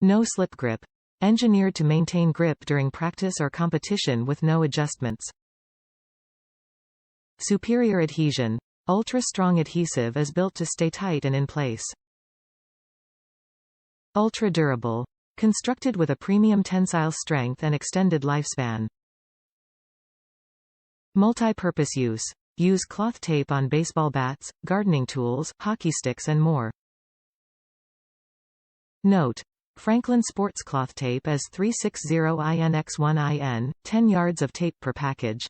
No slip grip. Engineered to maintain grip during practice or competition with no adjustments. Superior adhesion. Ultra-strong adhesive is built to stay tight and in place. Ultra-durable. Constructed with a premium tensile strength and extended lifespan. Multi-purpose use. Use cloth tape on baseball bats, gardening tools, hockey sticks and more. Note: Franklin Sports Cloth Tape as 360INX1IN, 10 yards of tape per package.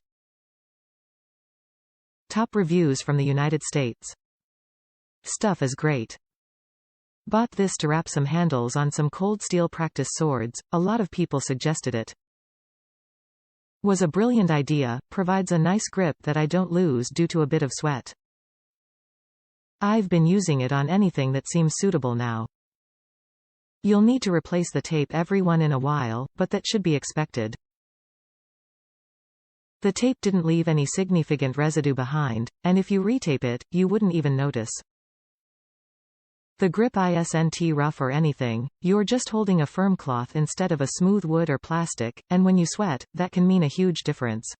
Top reviews from the United States. Stuff is great. Bought this to wrap some handles on some cold steel practice swords, a lot of people suggested it. Was a brilliant idea, provides a nice grip that I don't lose due to a bit of sweat. I've been using it on anything that seems suitable now. You'll need to replace the tape every once in a while, but that should be expected. The tape didn't leave any significant residue behind, and if you retape it, you wouldn't even notice. The grip isn't rough or anything, you're just holding a firm cloth instead of a smooth wood or plastic, and when you sweat, that can mean a huge difference.